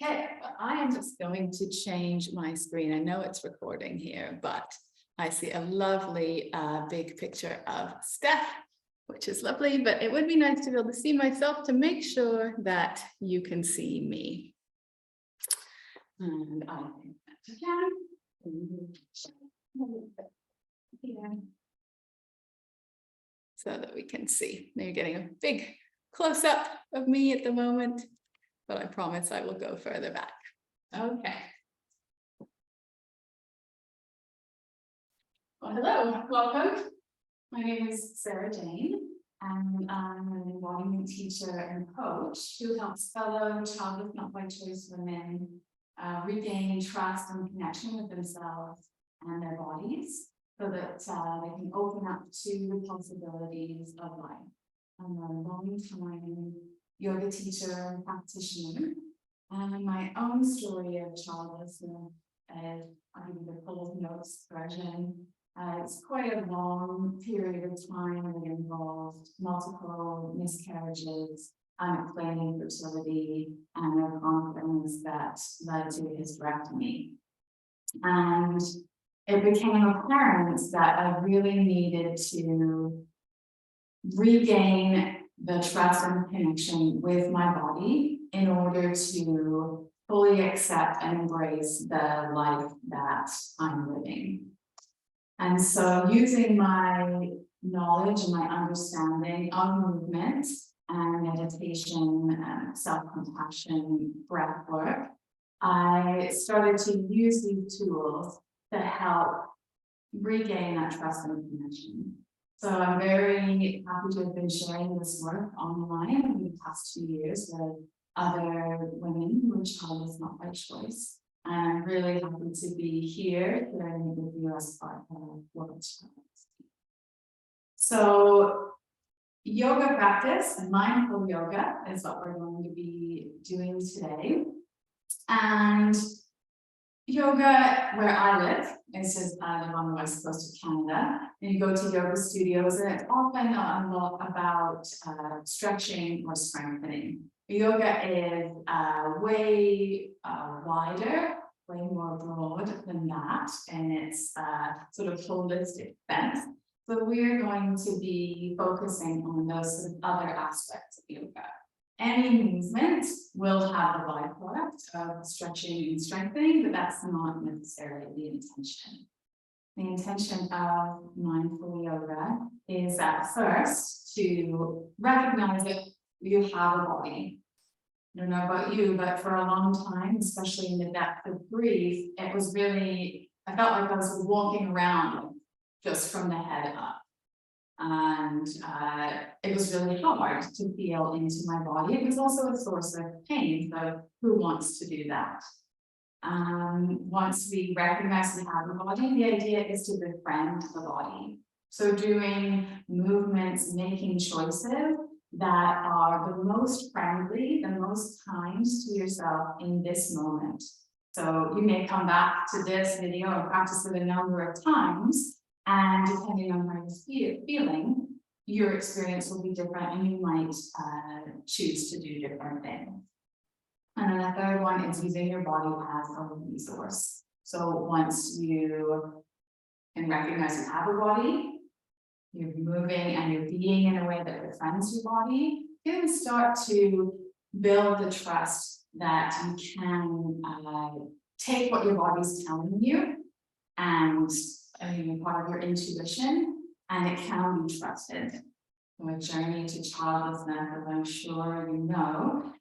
Okay, well, I am just going to change my screen. I know it's recording here, but I see a lovely big picture of Steph, which is lovely, but it would be nice to be able to see myself to make sure that you can see me. And I think that's okay. So that we can see. Now you're getting a big close-up of me at the moment, but I promise I will go further back. Okay. Well, hello, welcome. My name is Sarah Jane, and I'm an embodiment teacher and coach who helps fellow childless, not by choice women regain trust and connection with themselves and their bodies so that they can open up to the possibilities of life. I'm a long-time yoga teacher and practitioner, and my own story of childlessness, I'll give you the full notes version. It's quite a long period of time that involved multiple miscarriages, unexplained infertility, and no confidence that led to hysterectomy. And it became apparent that I really needed to regain the trust and connection with my body in order to fully accept and embrace the life that I'm living. And so using my knowledge and my understanding of movement and meditation, self-compassion, breath work, I started to use these tools to help regain that trust and connection. So I'm very happy to have been sharing this work online in the past 2 years with other women who are childless not by choice. And I'm really happy to be here sharing with you as part of World Childless. So yoga practice, mindful yoga, is what we're going to be doing today. And yoga, where I live, is just I live on the west coast of Canada, and you go to yoga studios, and it's often a lot about stretching or strengthening. Yoga is way wider, way more broad than that, and it's sort of holistic sense. So we're going to be focusing on those sort of other aspects of yoga. Any movement will have the byproduct of stretching and strengthening, but that's not necessarily the intention. The intention of mindful yoga is at first to recognize that you have a body. I don't know about you, but for a long time, especially in the depth of grief, it was really, I felt like I was walking around just from the head up. And it was really hard to feel into my body. It was also a source of pain, so who wants to do that? Once we recognize we have a body, the idea is to befriend the body. So doing movements, making choices that are the most friendly, the most kind to yourself in this moment. So you may come back to this video and practice it a number of times, and depending on how you're feeling, your experience will be different, and you might choose to do different things. And then the third one is using your body as a resource. So once you can recognize you have a body, you're moving and you're being in a way that befriends your body, you can start to build the trust that you can take what your body's telling you and part of your intuition, and it can be trusted. So a journey to childlessness, as I'm sure you know,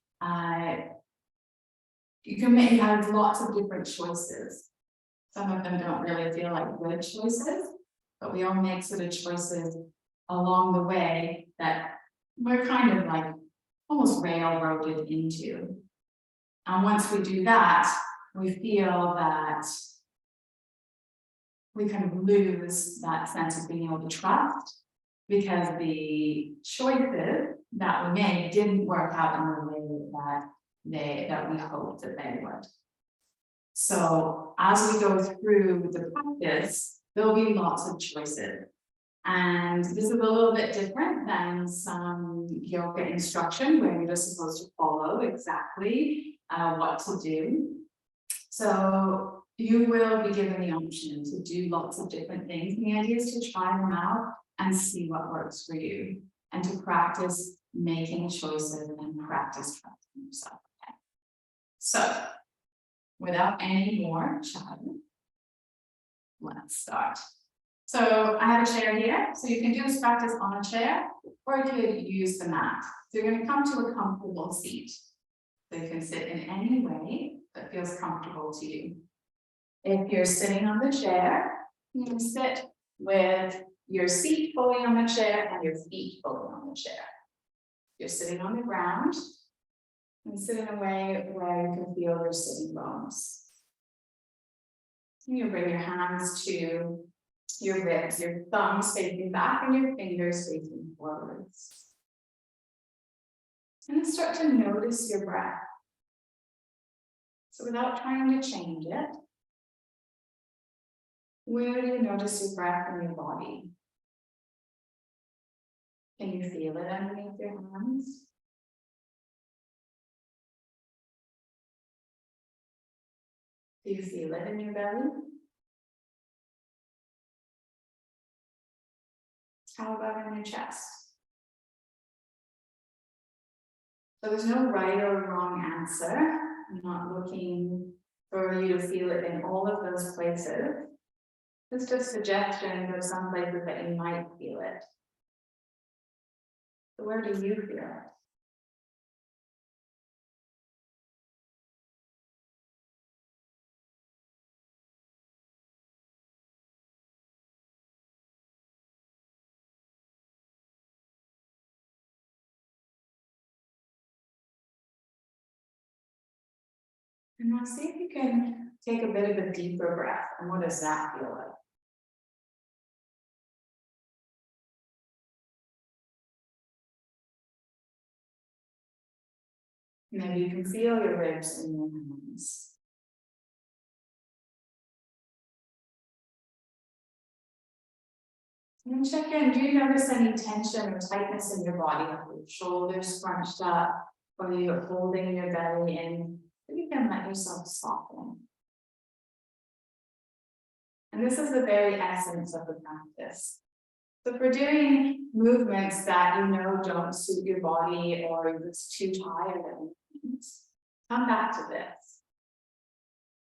you can have lots of different choices. Some of them don't really feel like good choices, but we all make sort of choices along the way that we're kind of like almost railroaded into. And once we do that, we feel that we kind of lose that sense of being able to trust, because the choices that we made didn't work out in the way that we hoped that they would. So as we go through the practice, there'll be lots of choices. And this is a little bit different than some yoga instruction where you're just supposed to follow exactly what to do. So you will be given the option to do lots of different things. And the idea is to try them out and see what works for you, and to practice making choices and practice trusting yourself. Okay. So without any more chatting, let's start. So I have a chair here, so you can do this practice on a chair, or you could use the mat. So you're going to come to a comfortable seat. So you can sit in any way that feels comfortable to you. If you're sitting on the chair, you can sit with your seat fully on the chair and your feet fully on the chair. You're sitting on the ground, and sit in a way where you can feel your sitting bones. You bring your hands to your ribs, your thumbs facing back and your fingers facing forwards. And start to notice your breath. So without trying to change it, where do you notice your breath in your body? Can you feel it underneath your hands? Do you feel it in your belly? How about in your chest? So there's no right or wrong answer. I'm not looking for you to feel it in all of those places. It's just suggestions of some places that you might feel it. So where do you feel it? And now see if you can take a bit of a deeper breath. And what does that feel like? Maybe you can feel your ribs in your hands. And check in, do you notice any tension or tightness in your body? Are your shoulders scrunched up, or you're holding your belly in? You can let yourself soften. And this is the very essence of the practice. So if we're doing movements that you know don't suit your body, or you're just too tired of it, come back to this.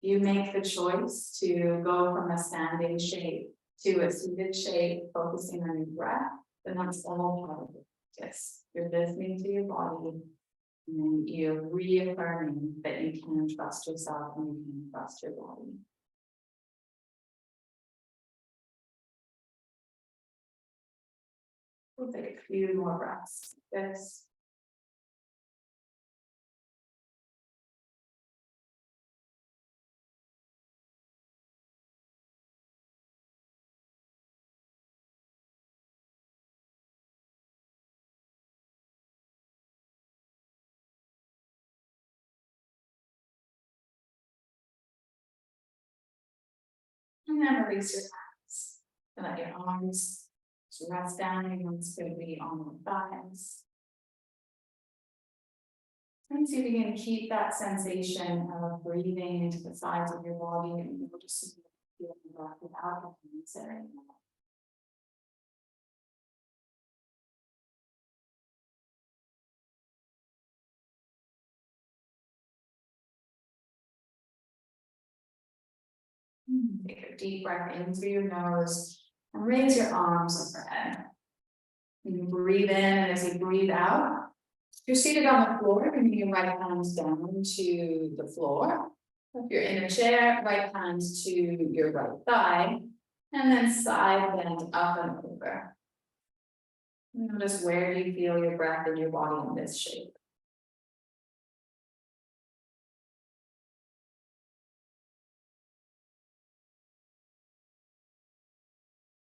You make the choice to go from a standing shape to a seated shape, focusing on your breath, then that's all part of the practice. You're listening to your body, and you're reaffirming that you can trust yourself and you can trust your body. We'll take a few more breaths. This. And then release your hands. And let your arms rest down. Your hands going to be on your thighs. And see if you can keep that sensation of breathing into the sides of your body, and you'll just feel the breath without the hands there anymore. Take a deep breath in through your nose and raise your arms overhead. You breathe in, and as you breathe out, you're seated on the floor, bringing your right hands down to the floor. If you're in a chair, right hands to your right thigh, and then side bend up and over. Notice where you feel your breath in your body in this shape.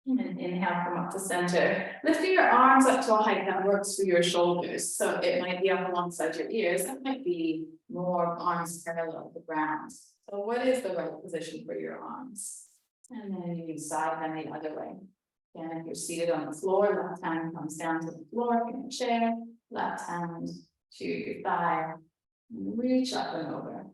And inhale, come up to center. Lifting your arms up to a height that works for your shoulders. So it might be up alongside your ears. That might be more arms parallel to the ground. So what is the right position for your arms? And then you can side bend the other way. Again, if you're seated on the floor, left hand comes down to the floor in your chair, left hand to your thigh, and reach up and over.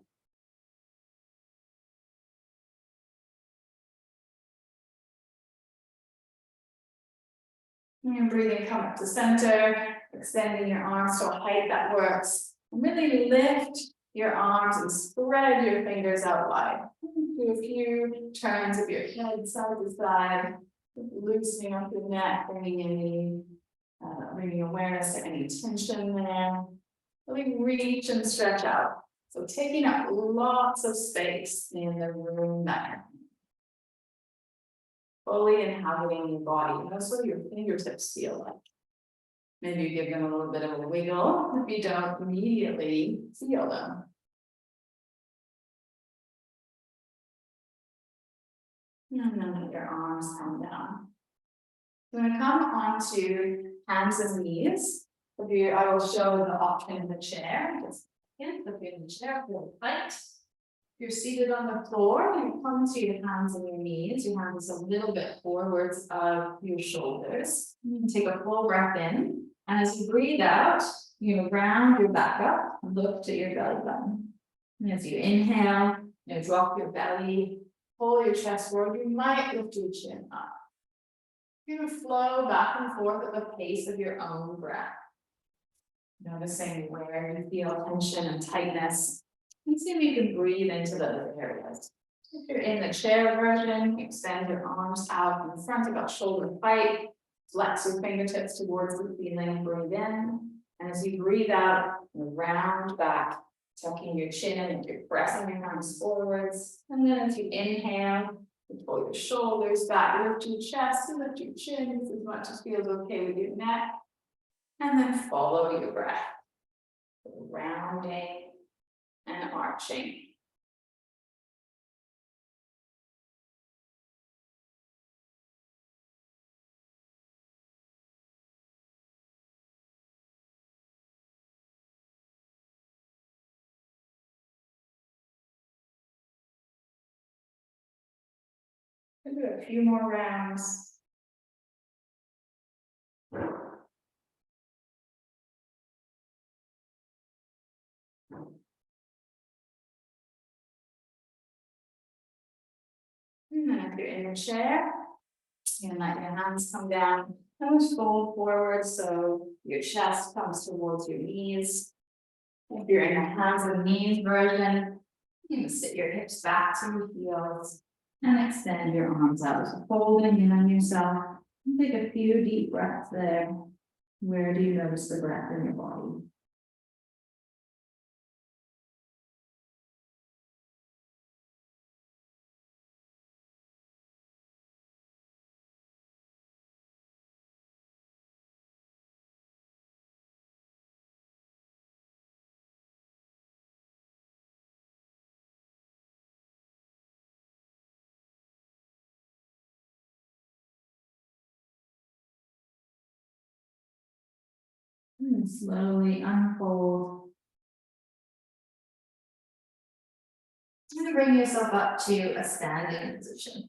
And you're breathing, come up to center, extending your arms to a height that works. And really lift your arms and spread your fingers out wide. Do a few turns of your head side to side, loosening up your neck, bringing awareness to any tension there. Really reach and stretch out. So taking up lots of space in the room there. Fully inhabiting your body. Notice what your fingertips feel like. Maybe you give them a little bit of a wiggle if you don't immediately feel them. And then let your arms come down. You're going to come onto hands and knees. I will show the option in the chair. Just if you're in the chair, feel tight. If you're seated on the floor, you come to your hands and your knees. Your hands a little bit forwards of your shoulders. You can take a full breath in. And as you breathe out, you round your back up and look to your belly button. And as you inhale, drop your belly, pull your chest forward. You might lift your chin up. You're going to flow back and forth at the pace of your own breath. Noticing where you feel tension and tightness. And see if you can breathe into those areas. If you're in the chair version, extend your arms out in front about shoulder height. Flex your fingertips towards the ceiling, breathe in. And as you breathe out, round back, tucking your chin and you're pressing your arms forwards. And then as you inhale, you pull your shoulders back, lift your chest, and lift your chin as much as feels okay with your neck. And then follow your breath. Rounding and arching. We'll do a few more rounds. And then if you're in your chair, you can let your hands come down, toes fold forward so your chest comes towards your knees. If you're in the hands and knees version, you can sit your hips back to your heels and extend your arms out, folding in on yourself. Take a few deep breaths there. Where do you notice the breath in your body? And slowly unfold. And bring yourself up to a standing position.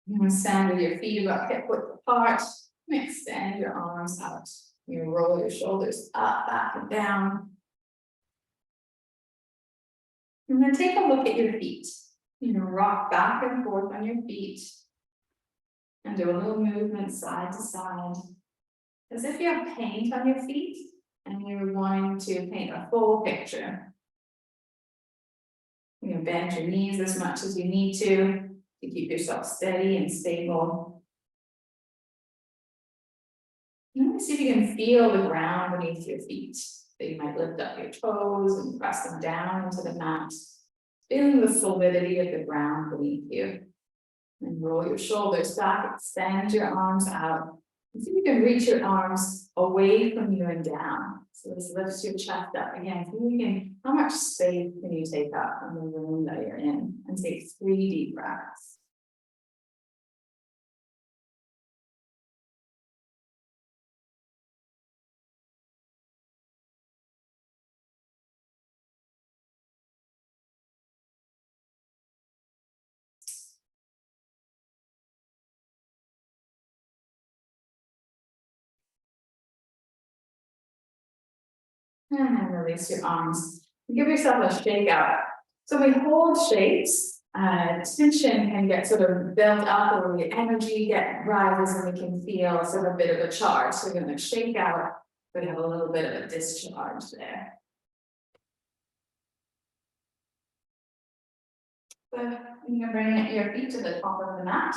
You want to stand with your feet about hip width apart. Extend your arms out. You roll your shoulders up, back, and down. And then take a look at your feet. Rock back and forth on your feet. And do a little movement side to side. As if you have paint on your feet and you're wanting to paint a full picture. You can bend your knees as much as you need to keep yourself steady and stable. And see if you can feel the ground beneath your feet. So you might lift up your toes and press them down into the mat. Feeling the solidity of the ground beneath you. And roll your shoulders back, extend your arms out. And see if you can reach your arms away from you and down. So this lifts your chest up again. So you can, how much space can you take up from the room that you're in? And take 3 deep breaths. And then release your arms. Give yourself a shake out. So we hold shapes, tension can get sort of built up, or the energy rises, and we can feel sort of a bit of a charge. So we're going to shake out. We have a little bit of a discharge there. So you're going to bring your feet to the top of the mat.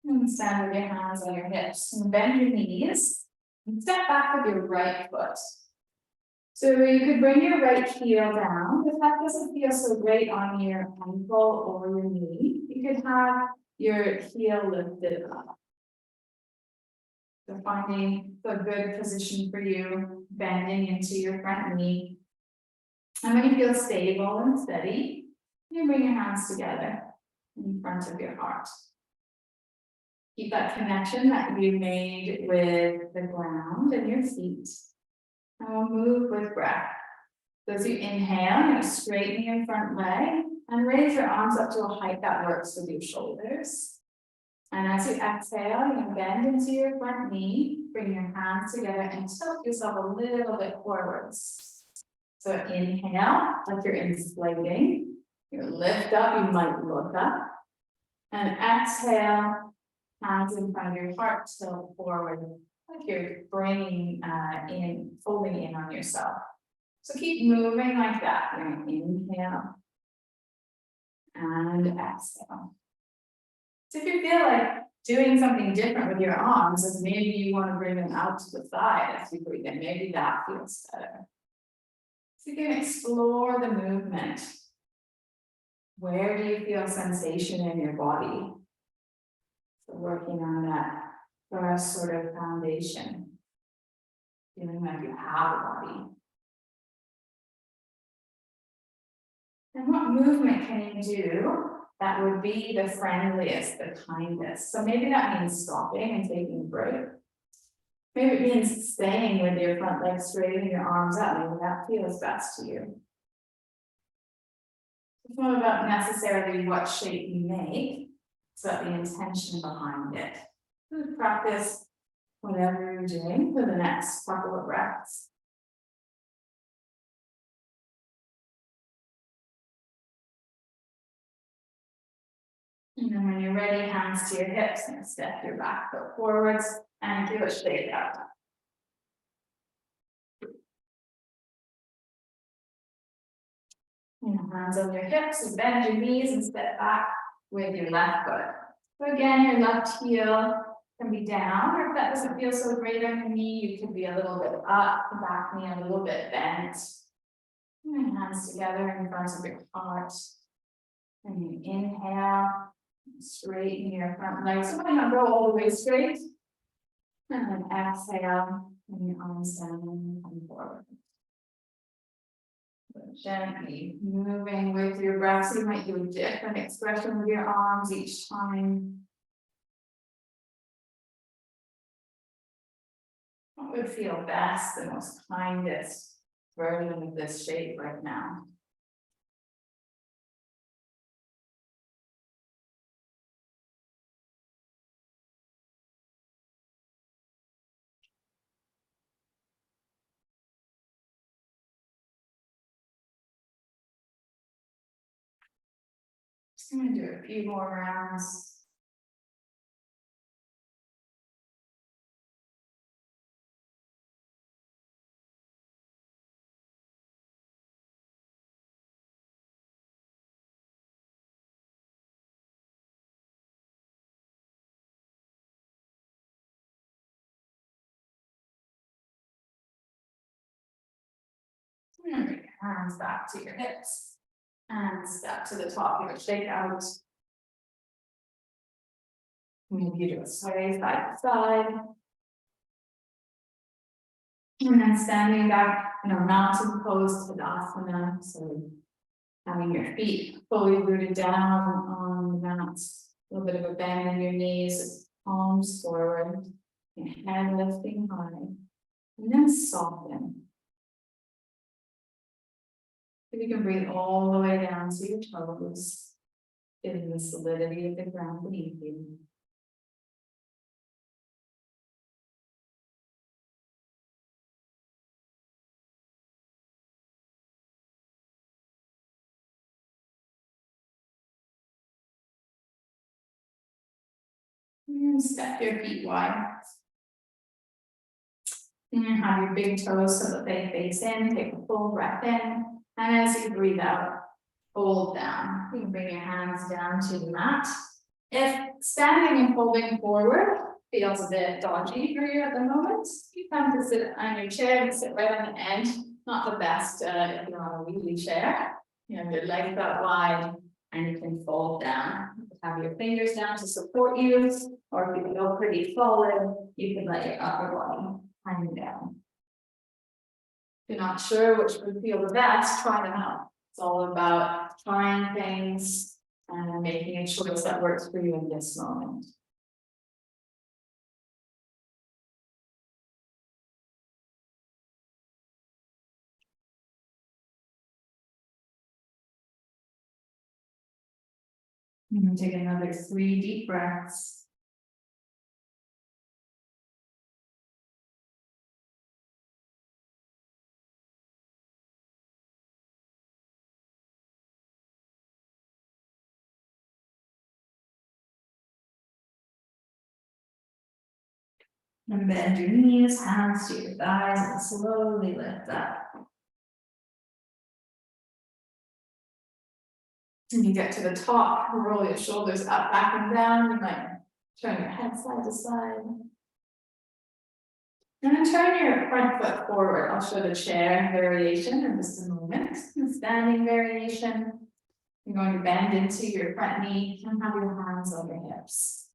And stand with your hands on your hips and bend your knees and step back with your right foot. So you could bring your right heel down. If that doesn't feel so great on your ankle or your knee, you could have your heel lifted up. So finding a good position for you, bending into your front knee. And when you feel stable and steady, you bring your hands together in front of your heart. Keep that connection that you made with the ground and your feet. And we'll move with breath. So as you inhale, you're going to straighten your front leg and raise your arms up to a height that works with your shoulders. And as you exhale, you can bend into your front knee, bring your hands together and tilt yourself a little bit forwards. So inhale, like you're inflating. You lift up, you might look up. And exhale, hands in front of your heart, tilt forward, like you're bringing folding in on yourself. So keep moving like that. You're going to inhale and exhale. So if you feel like doing something different with your arms, as maybe you want to bring them out to the side as you breathe in, maybe that feels better. So you can explore the movement. Where do you feel sensation in your body? So working on that first sort of foundation, feeling like you have a body. And what movement can you do that would be the friendliest, the kindest? So maybe that means stopping and taking a break. Maybe it means staying with your front leg straight and your arms up. Maybe that feels best to you. It's not about necessarily what shape you make, it's about the intention behind it. Practice whatever you're doing for the next couple of breaths. And then when you're ready, hands to your hips, and step your back foot forwards and give a shake out. Hands on your hips and bend your knees and step back with your left foot. So again, your left heel can be down, or if that doesn't feel so great on your knee, you can be a little bit up, the back knee a little bit bent. And hands together in front of your heart. And you inhale, straighten your front legs. So might not go all the way straight. And then exhale, and your arms down and come forward. So gently moving with your breath. So you might do a different expression with your arms each time. What would feel best, the most kindest version of this shape right now? Just going to do a few more rounds. And bring your hands back to your hips and step to the top of your shake out. Maybe you do a sway side to side. And then standing back in a mountain pose, Tadasana. So having your feet fully rooted down on the mat, a little bit of a bend in your knees, palms forward, your head lifting high, and then soften. So you can breathe all the way down to your toes, feeling the solidity of the ground beneath you. And step your feet wide. And have your big toes so that they face in. Take a full breath in. And as you breathe out, fold down. You can bring your hands down to the mat. If standing and folding forward feels a bit dodgy for you at the moment, you come to sit on your chair and sit right on the end. Not the best if you're on a wheelie chair. You have your legs out wide and you can fold down. Have your fingers down to support you, or if you feel pretty solid, you can let your upper body hang down. If you're not sure which would feel the best, try them out. It's all about trying things and making a choice that works for you in this moment. And take another 3 deep breaths. And bend your knees, hands to your thighs, and slowly lift up. And you get to the top, roll your shoulders up, back and down. You might turn your head side to side. And then turn your front foot forward. I'll show the chair variation in just a moment. The standing variation. You're going to bend into your front knee and have your hands on your hips.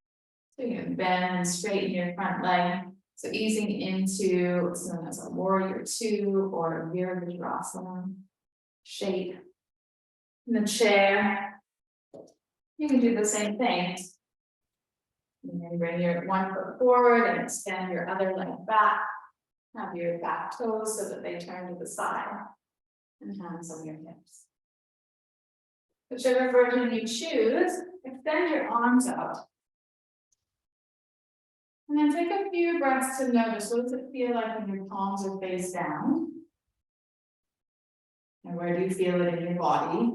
So you can bend and straighten your front leg. So easing into what's known as a warrior 2 or Virabhadrasana shape. In the chair, you can do the same thing. And then bring your one foot forward and extend your other leg back. Have your back toes so that they turn to the side. And hands on your hips. Whichever version you choose, extend your arms out. And then take a few breaths to notice what does it feel like when your palms are face down? And where do you feel it in your body?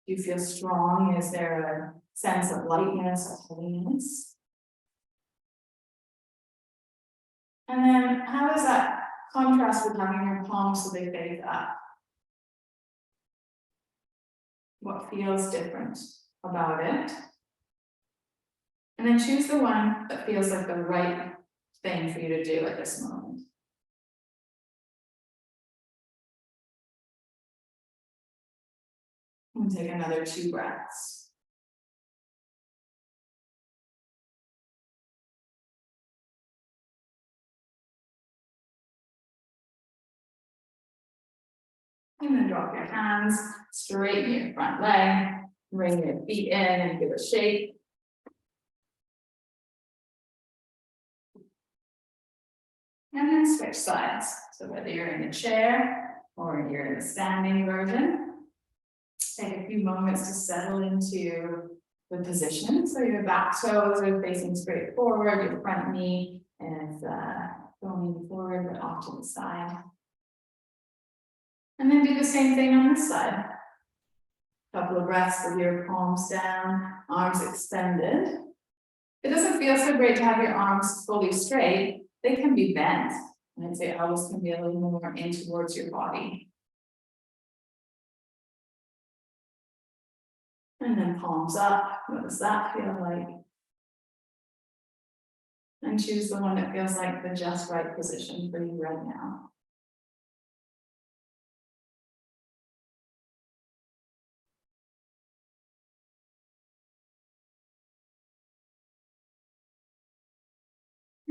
Do you feel strong? Is there a sense of lightness or heaviness? And then how does that contrast with having your palms so they face up? What feels different about it? And then choose the one that feels like the right thing for you to do at this moment. And take another 2 breaths. And then drop your hands, straighten your front leg, bring your feet in and give a shake. And then switch sides. So whether you're in a chair or you're in a standing version, take a few moments to settle into the position. So your back toes are facing straight forward, your front knee is going forward but off to the side. And then do the same thing on this side. Couple of breaths with your palms down, arms extended. It doesn't feel so great to have your arms fully straight. They can be bent. And I'd say elbows can be a little more in towards your body. And then palms up. What does that feel like? And choose the one that feels like the just right position for you right now.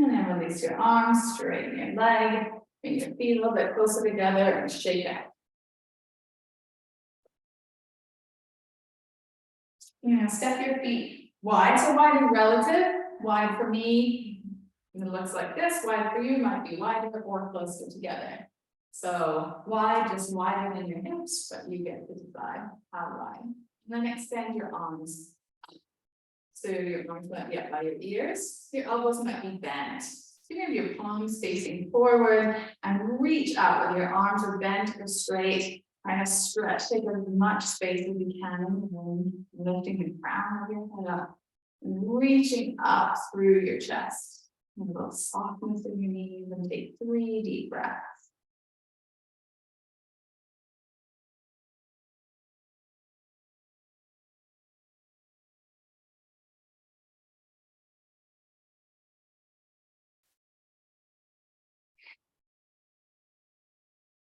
And then release your arms, straighten your leg, bring your feet a little bit closer together and shake out. Step your feet wide. So wide is relative. Wide for me, it looks like this. Wide for you might be wider or closer together. So wide, just wider than your hips, but you get to decide how wide. And then extend your arms. So your arms might be up by your ears. Your elbows might be bent. So you have your palms facing forward and reach out with your arms are bent or straight. Kind of stretch, take as much space as you can, and then lifting the crown of your head up. reaching up through your chest. A little softness in your knees, and take 3 deep breaths.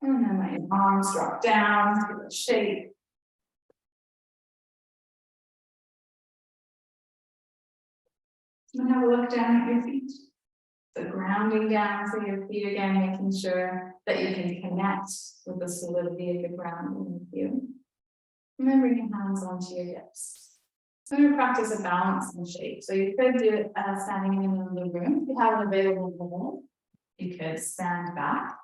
And then let your arms drop down, give it a shake. And have a look down at your feet. So grounding down through your feet again, making sure that you can connect with the solidity of the ground beneath you. And then bring your hands onto your hips. So we're going to practice a balance and shape. So you could do it standing in the middle of the room. If you have an available wall, you could stand back.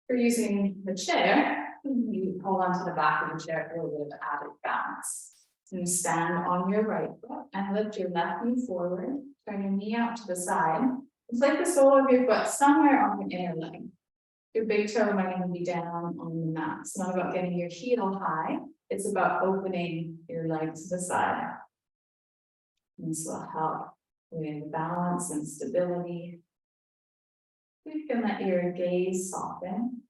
For using the chair, you hold onto the back of the chair for a little bit of added balance. So you stand on your right foot and lift your left knee forward, turn your knee out to the side. It's like the sole of your foot somewhere on your inner leg. Your big toe might even be down on the mat. It's not about getting your heel high, it's about opening your leg to the side. And this will help with balance and stability. You can let your gaze soften.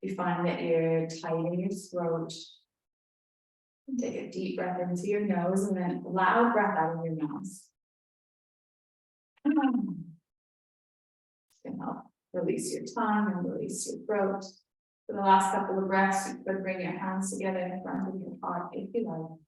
You find that you're tight in your throat. Take a deep breath into your nose and then a loud breath out of your mouth. It's going to help release your tongue and release your throat. For the last couple of breaths, you could bring your hands together in front of your heart if you like.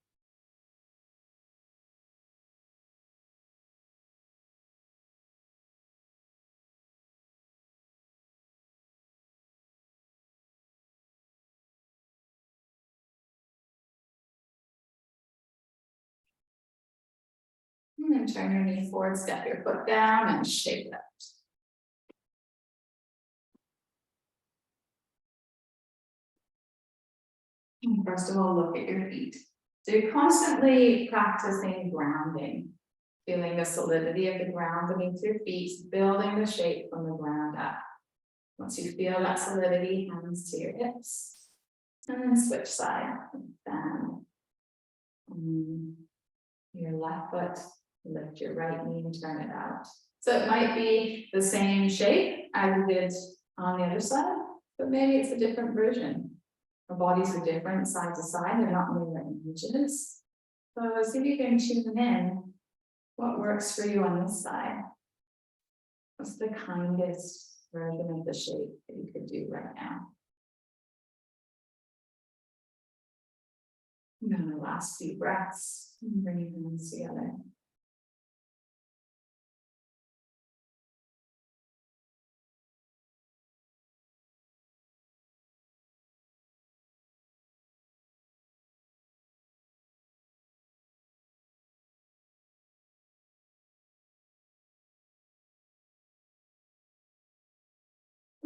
And then turn your knee forward, step your foot down and shake it out. And first of all, look at your feet. So you're constantly practicing grounding, feeling the solidity of the ground beneath your feet, building the shape from the ground up. Once you feel that solidity, hands to your hips. And then switch side. Down. Your left foot, lift your right knee and turn it out. So it might be the same shape as you did on the other side, but maybe it's a different version. Our bodies are different side to side, they're not mirror images. So see if you can tune in what works for you on this side. What's the kindest version of the shape that you could do right now? And then the last few breaths, bring your hands together.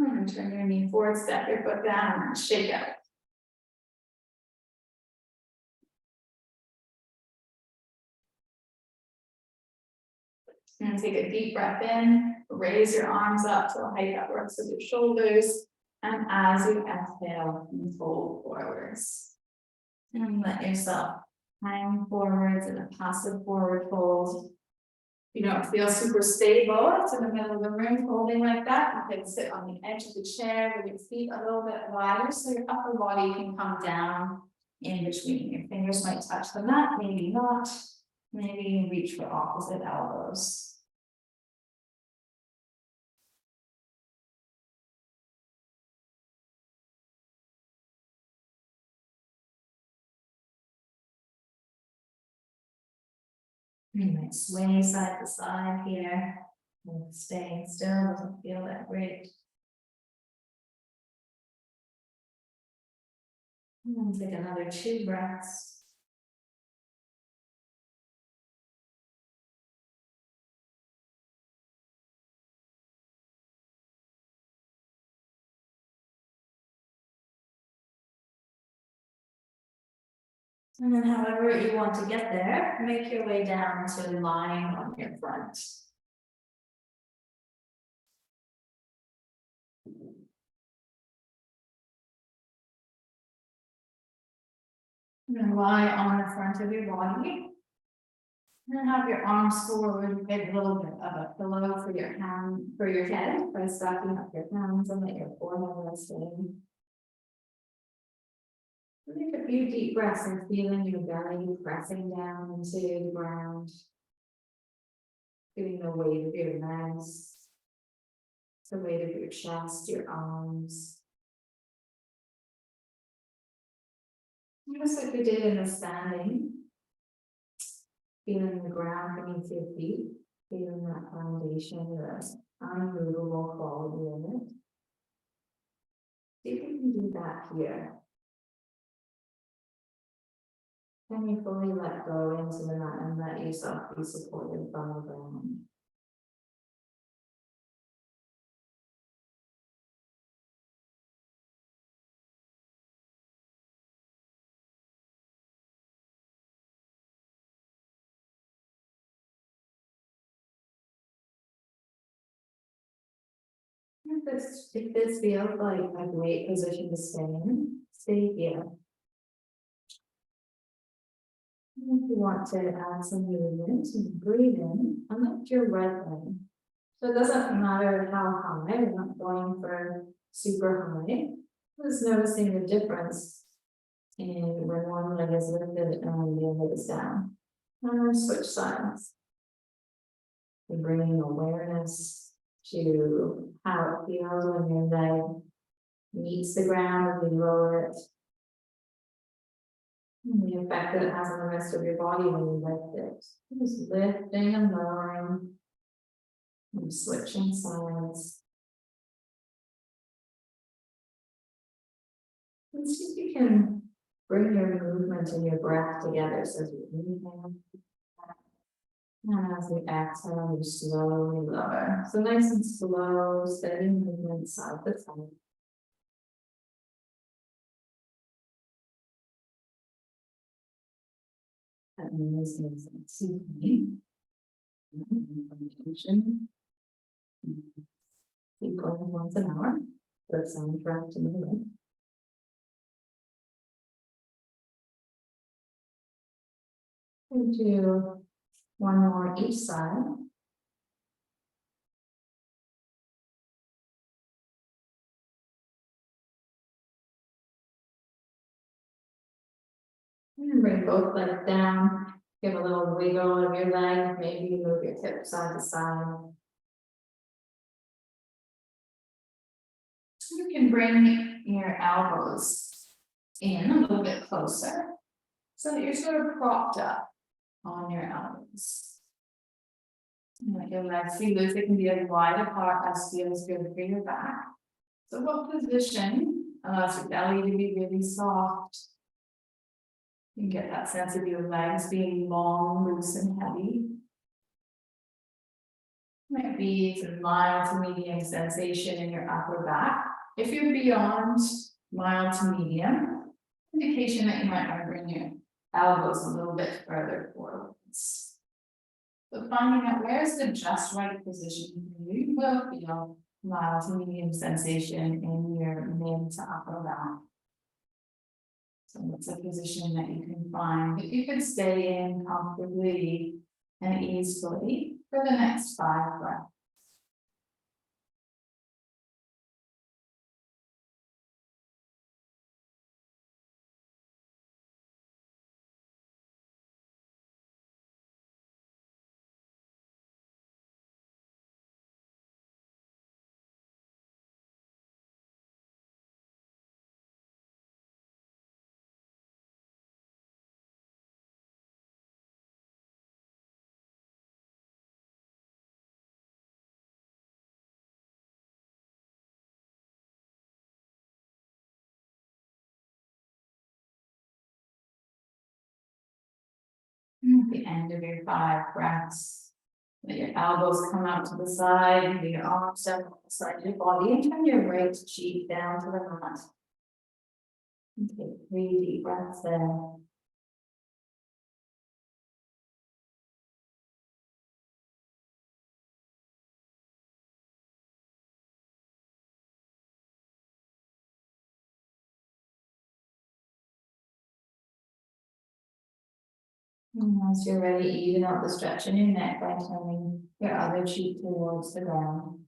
And turn your knee forward, step your foot down, and shake out. And take a deep breath in, raise your arms up to a height that works with your shoulders. And as you exhale, you fold forwards. And let yourself hang forwards in a passive forward fold. If you don't feel super stable, it's in the middle of the room holding like that. You can sit on the edge of the chair with your feet a little bit wider so your upper body can come down in between. Your fingers might touch the mat, maybe not. Maybe you reach for opposite elbows. You might sway side to side here. And staying still doesn't feel that great. And take another 2 breaths. And then however you want to get there, make your way down to lying on your front. And then lie on the front of your body. And then have your arms forward, get a little bit of a pillow for your head by stacking up your hands and let your forehead rest in. Take a few deep breaths and feeling your belly pressing down into the ground. Feeling the weight of your legs, the weight of your chest, your arms. Just like we did in the standing. Feeling the ground beneath your feet, feeling that foundation, the unmovable quality of it. See if you can do that here. Can you fully let go into the mat and let yourself be supported from the ground? If this feels like a great position to stay in, stay here. If you want to add some movement, breathe in and lift your right leg. So it doesn't matter how high, we're not going for super high. Just noticing the difference in when one leg is lifted and the other is down. And switch sides. We're bringing awareness to how it feels when your leg meets the ground as you lower it. And the effect that it has on the rest of your body when you lift it. Just lifting and lowering. And switching sides. And see if you can bring your movement and your breath together. So as you inhale, and as you exhale, you slowly lower. So nice and slow, steady movement side to side. That means it's seeking. Keep going once an hour. For some breath to move in. And do one more each side. And bring both legs down. Give a little wiggle of your leg. Maybe move your hips side to side. You can bring your elbows in a little bit closer so that you're sort of propped up on your elbows. And let your legs be loose. They can be as wide apart as feels good for your back. So what position allows your belly to be really soft? You can get that sense of your legs being long, loose, and heavy. Might be some mild to medium sensation in your upper back. If you're beyond mild to medium, indication that you might want to bring your elbows a little bit further forwards. So finding out where's the just right position for you, you will feel mild to medium sensation in your mid to upper back. So it's a position that you can find that you could stay in comfortably and easily for the next 5 breaths. At the end of your 5 breaths, let your elbows come out to the side, your arms down on the side of your body, and turn your right cheek down to the mat. And take 3 deep breaths there. And once you're ready, even out the stretch in your neck by turning your other cheek towards the ground.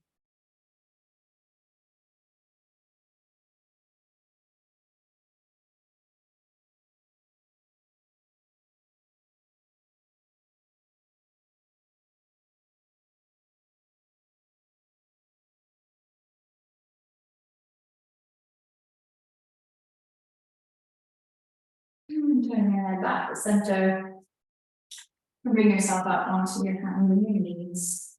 Turn your head back to center. And bring yourself up onto your hands and your knees.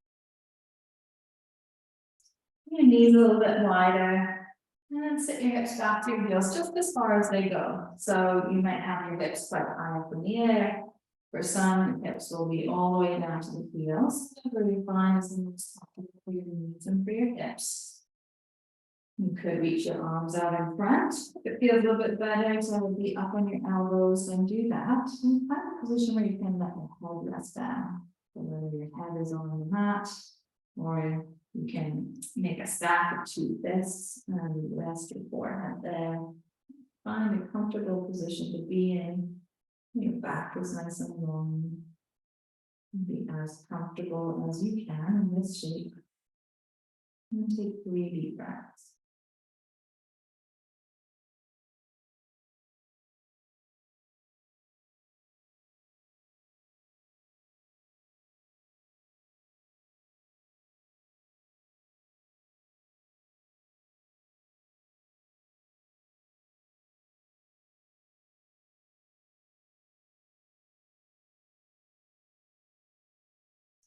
Your knees a little bit wider. And then sit your hips back to your heels just as far as they go. So you might have your hips quite high up in the air. For some, hips will be all the way down to the heels. Whatever you find is the most comfortable for your knees and for your hips. You could reach your arms out in front. If it feels a little bit better to be up on your elbows, then do that. And find a position where you can let your head rest down. So whether your head is on the mat, or you can make a stack of 2 fists and rest your forehead there. Find a comfortable position to be in. Your back is nice and long. Be as comfortable as you can in this shape. And take 3 deep breaths.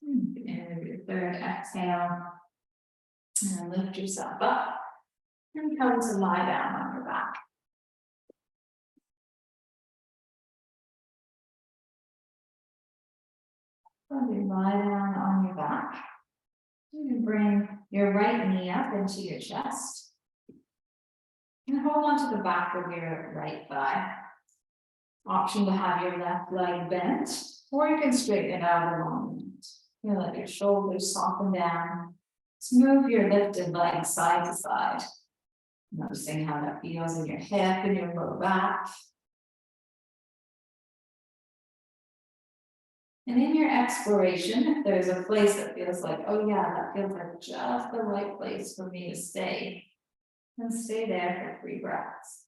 And your 3rd exhale. And lift yourself up. And come to lie down on your back. When you lie down on your back, you can bring your right knee up into your chest. And hold on to the back of your right thigh. Option to have your left leg bent, or you can straighten it out along. You let your shoulders soften down. Smooth your lifted leg side to side. Noticing how that feels in your hip and your lower back. And in your exploration, if there's a place that feels like, oh yeah, that feels like just the right place for me to stay, then stay there for 3 breaths.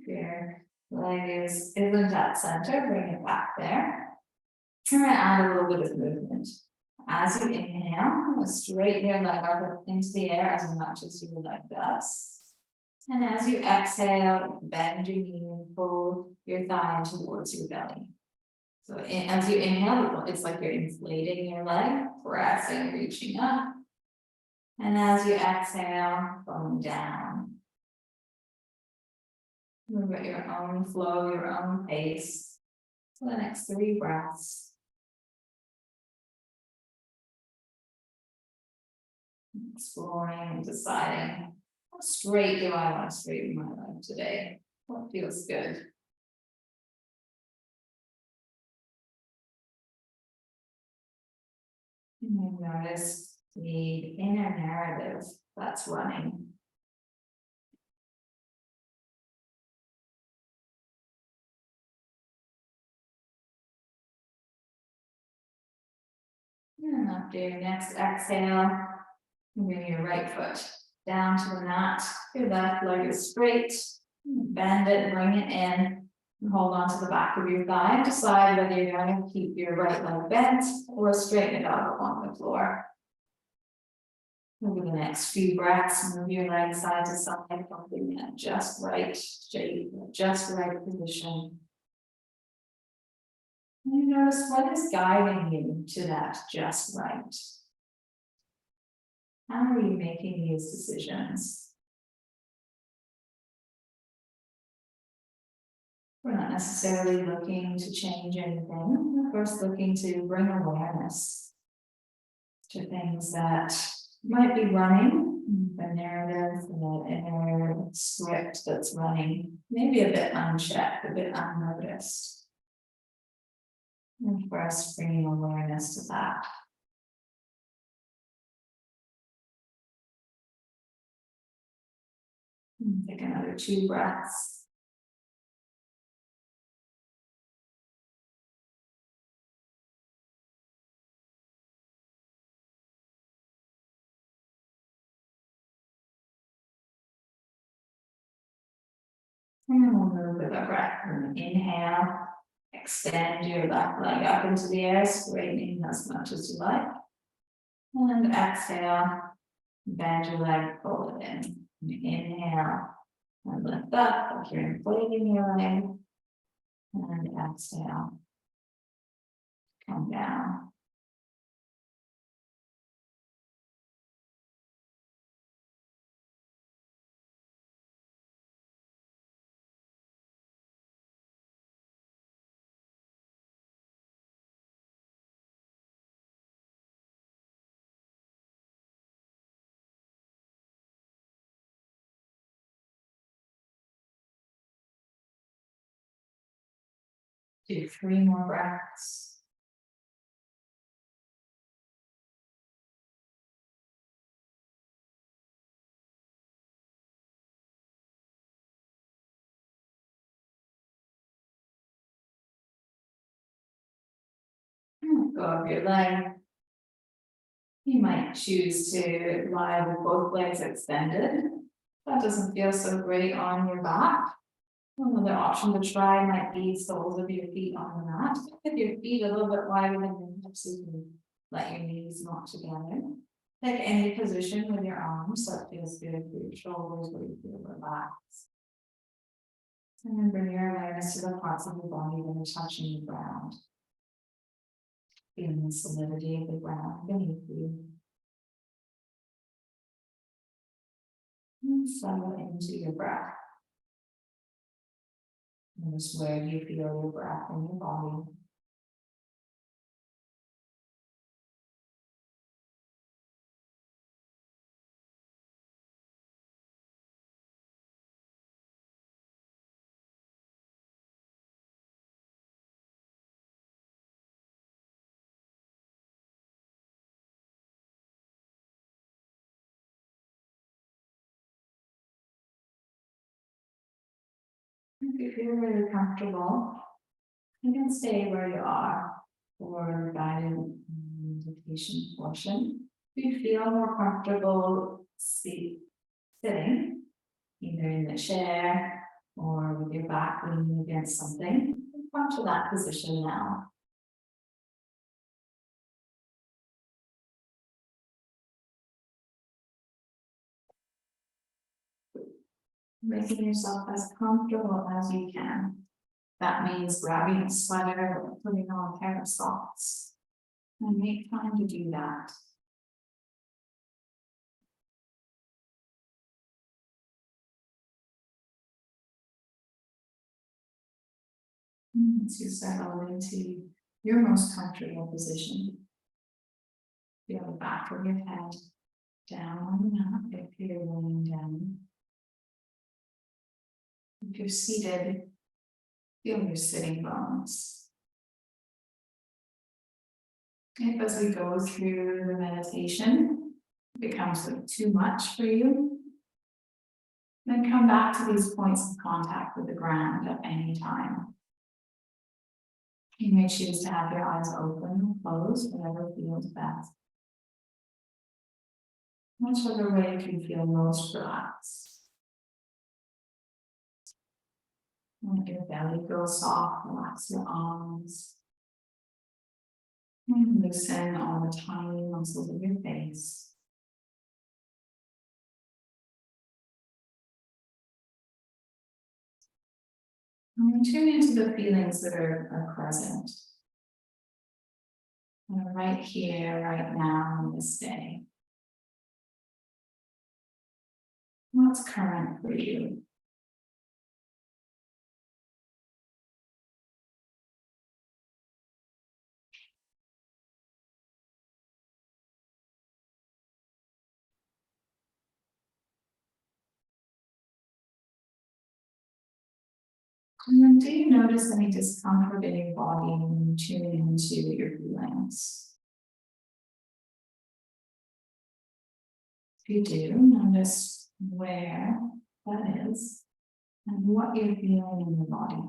Your leg isn't at center, bring it back there. We're going to add a little bit of movement. As you inhale, straighten your leg up into the air as much as your leg does. And as you exhale, bend your knee and pull your thigh towards your belly. So as you inhale, it's like you're inflating your leg, pressing, reaching up. And as you exhale, going down. Move at your own flow, your own pace for the next 3 breaths. Exploring and deciding, how straight do I want to straighten my leg today? What feels good? And you notice the inner narrative that's running. And after your next exhale, bring your right foot down to the mat. Your left leg is straight. Bend it, bring it in, and hold on to the back of your thigh. Decide whether you're going to keep your right leg bent or straighten it out on the floor. Over the next few breaths, move your leg side to side, finding that just right shape, just right position. And you notice what is guiding you to that just right. How are you making these decisions? We're not necessarily looking to change anything. We're first looking to bring awareness to things that might be running The narrative, the inner script that's running, maybe a bit unchecked, a bit unnoticed. And first bringing awareness to that. And take another 2 breaths. And we'll move with our breath. Inhale, extend your left leg up into the air, straightening as much as you like. And exhale, bend your leg, pull it in. Inhale, and lift up like you're inflating your leg. And exhale, come down. Do 3 more breaths. Go up your leg. You might choose to lie with both legs extended. That doesn't feel so great on your back. Another option to try might be soles of your feet on the mat. If your feet a little bit wider than your hips, you can let your knees knot together. Take any position with your arms that feels good for your shoulders, where you feel relaxed. And then bring your awareness to the parts of your body that are touching the ground. Feeling the solidity of the ground beneath you. And settle into your breath. Notice where you feel your breath in your body. If you feel really comfortable, you can stay where you are for the guided meditation portion. If you feel more comfortable sitting, either in the chair or with your back leaning against something, come to that position now. Making yourself as comfortable as you can. That means grabbing a sweater or putting on a pair of socks. And make time to do that. Once you settle into your most comfortable position, feel the back of your head down on the mat if you're laying down. If you're seated, feel your sitting bones. If as we go through the meditation, it becomes like too much for you, then come back to these points of contact with the ground at any time. You may choose to have your eyes open or closed, whatever feels best. Whichever way you feel most relaxed. Let your belly go soft, relax your arms. And loosen all the tiny muscles of your face. And tune into the feelings that are present. And right here, right now, on this day. What's current for you? And then do you notice any discomfort in your body when you tune into your feelings? If you do, notice where that is and what you're feeling in your body.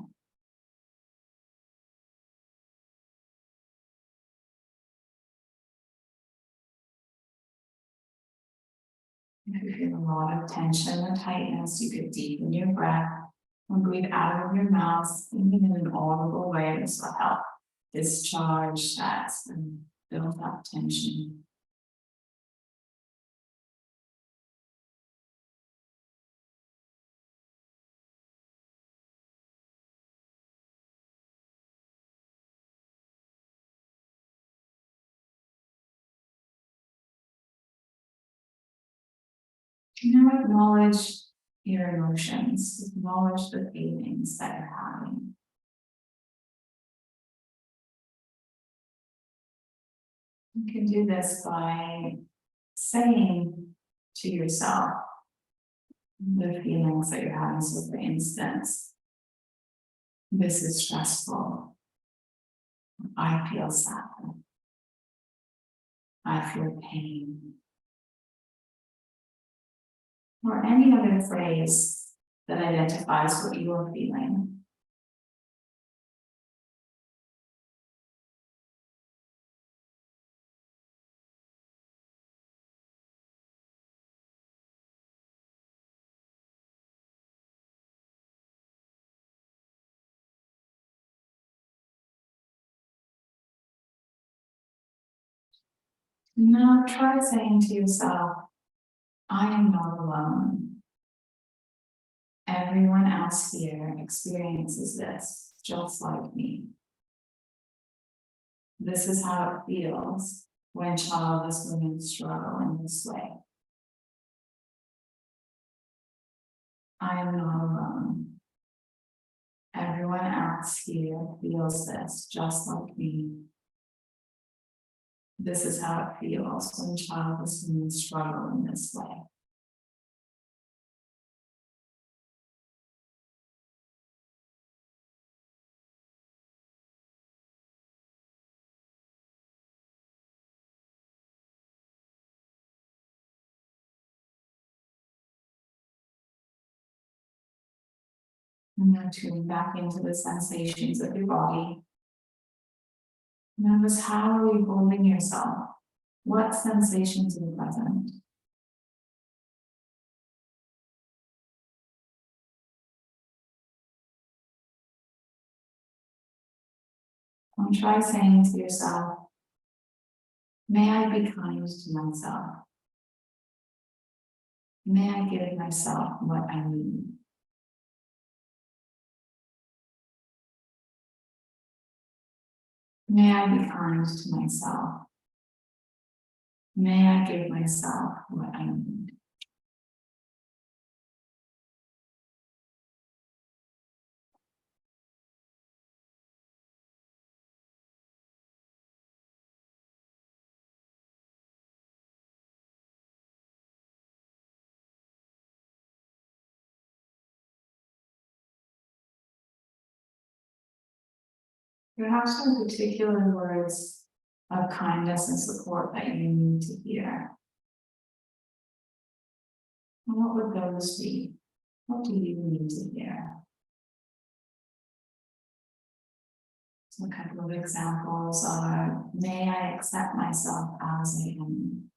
If you feel a lot of tension or tightness, you could deepen your breath and breathe out of your mouth, even in an audible way. This will help discharge that and build up tension. Now acknowledge your emotions, acknowledge the feelings that you're having. You can do this by saying to yourself the feelings that you're having. So for instance, this is stressful. I feel sad. I feel pain. Or any other phrase that identifies what you're feeling. Now try saying to yourself, I am not alone. Everyone else here experiences this just like me. This is how it feels when childless women struggle in this way. I am not alone. Everyone else here feels this just like me. This is how it feels when childless women struggle in this way. And now tune back into the sensations of your body. Notice how are you holding yourself? What sensations are present? And try saying to yourself, may I be kind to myself? May I give myself what I need? May I be kind to myself? May I give myself what I need? Perhaps some particular words of kindness and support that you need to hear. And what would those be? What do you need to hear? So a couple of examples are, may I accept myself as I am?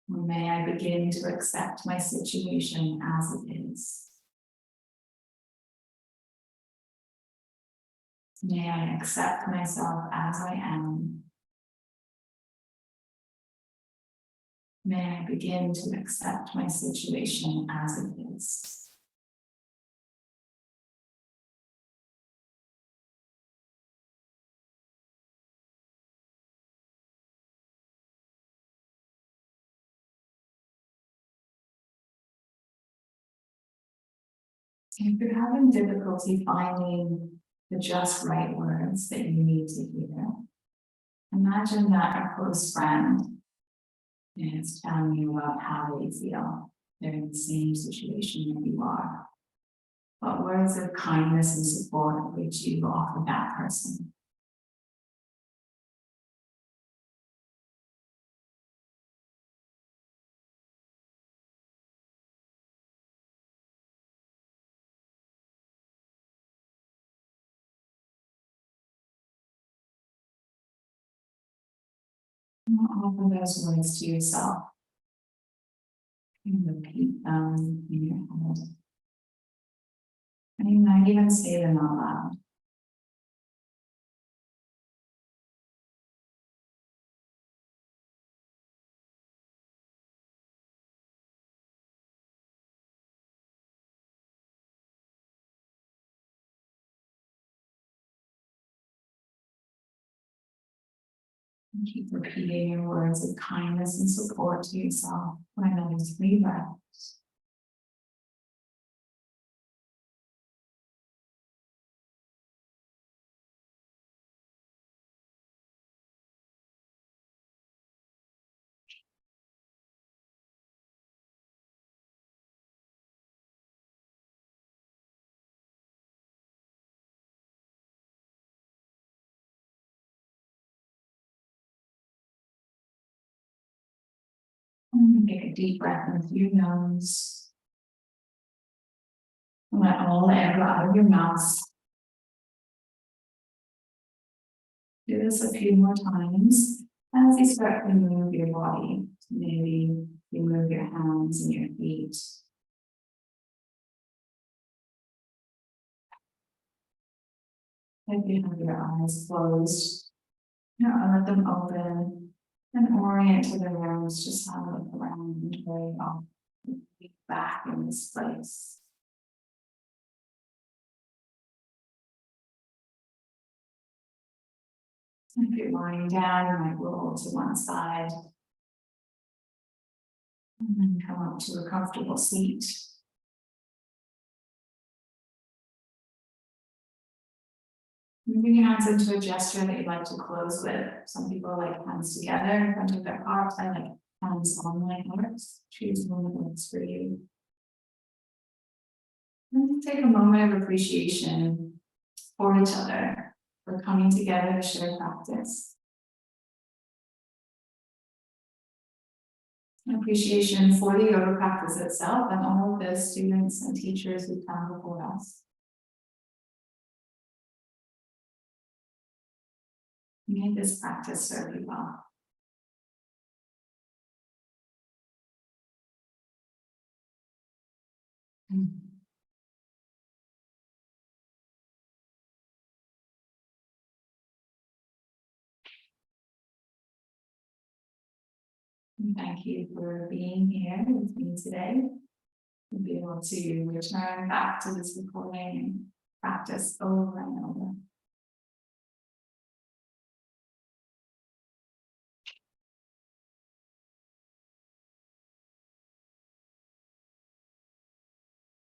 Or may I begin to accept my situation as it is? May I accept myself as I am? May I begin to accept my situation as it is? If you're having difficulty finding the just right words that you need to hear, imagine that a close friend is telling you about how they feel. they're in the same situation that you are. What words of kindness and support would you offer that person? Offer those words to yourself. And repeat them in your head. And you might even say them out loud. And keep repeating your words of kindness and support to yourself for another 3 breaths. And take a deep breath in through your nose. And let all the air go out of your mouth. Do this a few more times as you start to move your body. Maybe you move your hands and your feet. If you have your eyes closed, let them open and orient to the rooms. Just have a look around where you are back in this place. If you're lying down, you might roll to one side. And then come up to a comfortable seat. Moving your hands into a gesture that you'd like to close with. Some people like hands together in front of their heart. I like hands on my heart. Choose one that works for you. And take a moment of appreciation for each other, for coming together to share practice. Appreciation for the yoga practice itself and all of the students and teachers who come before us. May this practice serve you well. And thank you for being here with me today. We'll be able to return back to this recording and practice over and over.